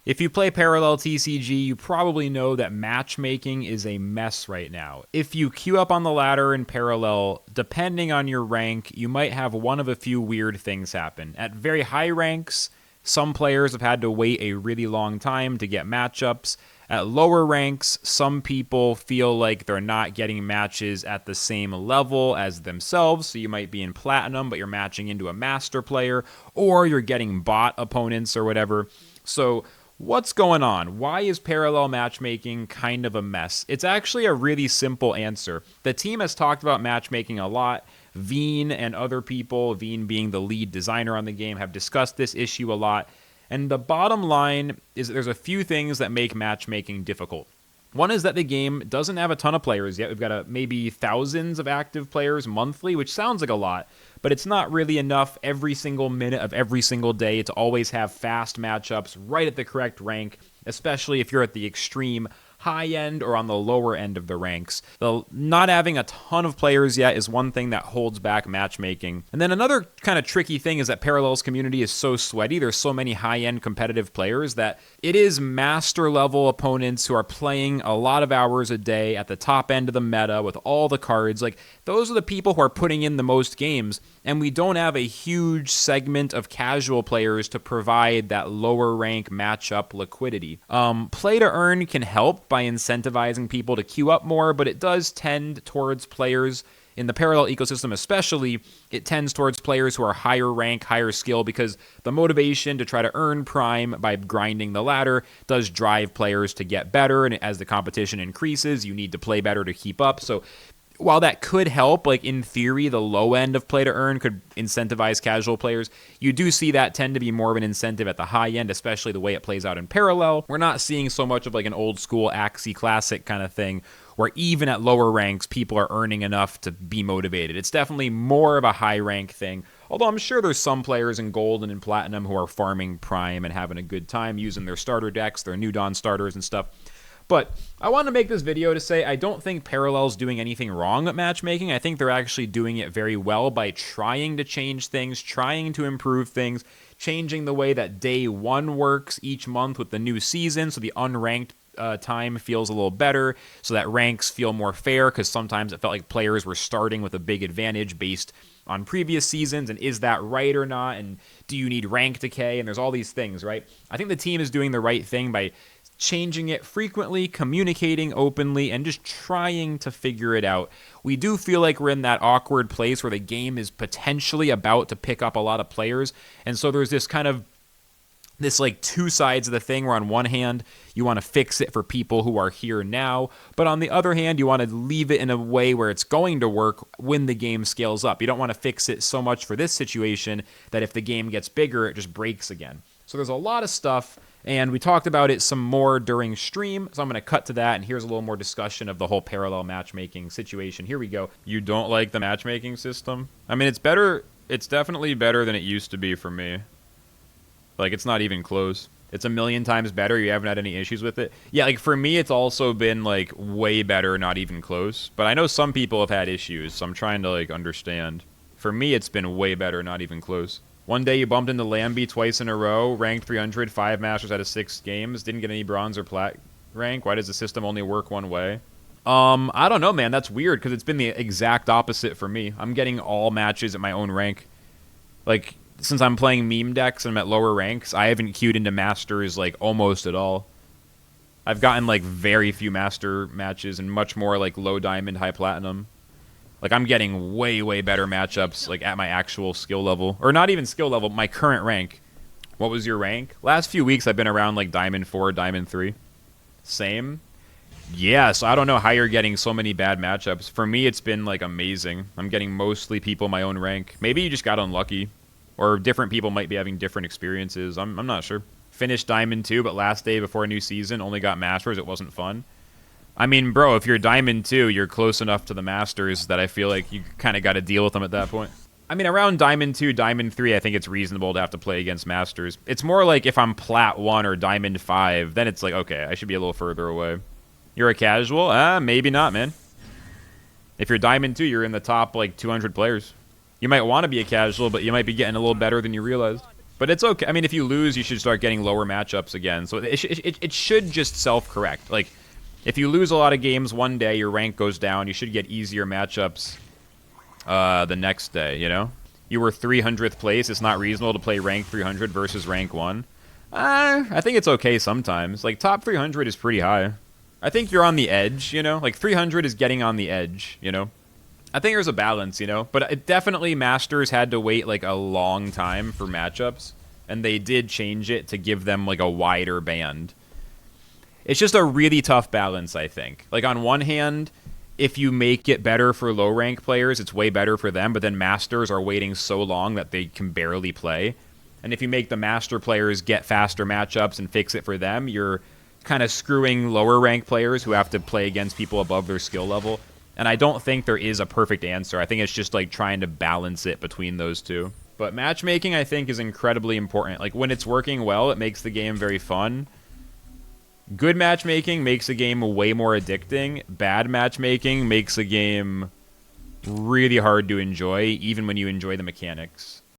If you play Parallel TCG, you probably know that matchmaking is a mess right now. If you queue up on the ladder in Parallel, depending on your rank, you might have one of a few weird things happen. At very high ranks, some players have had to wait a really long time to get matchups. At lower ranks, some people feel like they're not getting matches at the same level as themselves. So you might be in Platinum, but you're matching into a Master player, or you're getting bot opponents or whatever. So what's going on? Why is parallel matchmaking kind of a mess? It's actually a really simple answer. The team has talked about matchmaking a lot. Veen and other people, Veen being the lead designer on the game, have discussed this issue a lot. And the bottom line is that there's a few things that make matchmaking difficult. One is that the game doesn't have a ton of players yet. We've got maybe thousands of active players monthly, which sounds like a lot, but it's not really enough every single minute of every single day to always have fast matchups right at the correct rank, especially if you're at the extreme high end or on the lower end of the ranks. Not having a ton of players yet is one thing that holds back matchmaking. And then another kind of tricky thing is that Parallel's community is so sweaty. There's so many high-end competitive players that it is master level opponents who are playing a lot of hours a day at the top end of the meta with all the cards. Like, those are the people who are putting in the most games, and we don't have a huge segment of casual players to provide that lower rank matchup liquidity. Play to earn can help by incentivizing people to queue up more, but it does tend towards players in the parallel ecosystem especially, it tends towards players who are higher rank, higher skill, because the motivation to try to earn prime by grinding the ladder does drive players to get better, and as the competition increases, you need to play better to keep up. So while that could help, like in theory, the low end of play to earn could incentivize casual players, you do see that tend to be more of an incentive at the high end, especially the way it plays out in parallel. We're not seeing so much of like an old school Axie Classic kind of thing, where even at lower ranks, people are earning enough to be motivated. It's definitely more of a high rank thing. Although I'm sure there's some players in Gold and in Platinum who are farming Prime and having a good time using their starter decks, their New Dawn starters and stuff. But I want to make this video to say I don't think Parallel's doing anything wrong at matchmaking. I think they're actually doing it very well by trying to change things, trying to improve things, changing the way that day one works each month with the new season, so the unranked time feels a little better, so that ranks feel more fair, because sometimes it felt like players were starting with a big advantage based on previous seasons, and is that right or not, and do you need rank decay, and there's all these things, right? I think the team is doing the right thing by changing it frequently, communicating openly, and just trying to figure it out. We do feel like we're in that awkward place where the game is potentially about to pick up a lot of players, and so there's this kind of like two sides of the thing, where on one hand you want to fix it for people who are here now, but on the other hand you want to leave it in a way where it's going to work when the game scales up. You don't want to fix it so much for this situation that if the game gets bigger it just breaks again. So there's a lot of stuff, and we talked about it some more during stream, so I'm going to cut to that, and here's a little more discussion of the whole parallel matchmaking situation. Here we go. You don't like the matchmaking system? I mean, it's better. It's definitely better than it used to be for me. Like, it's not even close. It's a million times better. You haven't had any issues with it. Yeah, like, for me, it's also been, like, way better, not even close. But I know some people have had issues, so I'm trying to, like, understand. For me, it's been way better, not even close. One day you bumped into Lambie twice in a row, ranked 300, 5 Masters out of 6 games, didn't get any bronze or plat rank. Why does the system only work one way? I don't know, man. That's weird, because it's been the exact opposite for me. I'm getting all matches at my own rank. Like, since I'm playing meme decks and I'm at lower ranks, I haven't queued into Masters, like, almost at all. I've gotten, like, very few Master matches and much more, like, low Diamond, high Platinum. Like, I'm getting way, way better matchups, like, at my actual skill level. Or not even skill level, my current rank. What was your rank? Last few weeks, I've been around, like, Diamond 4, Diamond 3. Same? Yeah, so I don't know how you're getting so many bad matchups. For me, it's been, like, amazing. I'm getting mostly people my own rank. Maybe you just got unlucky. Or different people might be having different experiences. I'm not sure. Finished Diamond 2, but last day before a new season, only got Masters. It wasn't fun. I mean, bro, if you're Diamond 2, you're close enough to the Masters that I feel like you kind of got to deal with them at that point. I mean, around Diamond 2, Diamond 3, I think it's reasonable to have to play against Masters. It's more like if I'm Plat 1 or Diamond 5, then it's like, okay, I should be a little further away. You're a casual? Maybe not, man. If you're Diamond 2, you're in the top, like, 200 players. You might want to be a casual, but you might be getting a little better than you realized. But it's okay. I mean, if you lose, you should start getting lower matchups again. So it should just self-correct. Like, if you lose a lot of games one day, your rank goes down. You should get easier matchups the next day, you know? You were 300th place. It's not reasonable to play rank 300 versus rank 1. I think it's okay sometimes. Like, top 300 is pretty high. I think you're on the edge, you know? Like, 300 is getting on the edge, you know? I think there's a balance, you know? But it definitely, Masters had to wait, like, a long time for matchups. And they did change it to give them, like, a wider band. It's just a really tough balance, I think. Like, on one hand, if you make it better for low-rank players, it's way better for them. But then Masters are waiting so long that they can barely play. And if you make the Master players get faster matchups and fix it for them, you're kind of screwing lower-rank players who have to play against people above their skill level. And I don't think there is a perfect answer. I think it's just like trying to balance it between those two. But matchmaking, I think, is incredibly important. Like, when it's working well, it makes the game very fun. Good matchmaking makes a game way more addicting. Bad matchmaking makes a game really hard to enjoy, even when you enjoy the mechanics.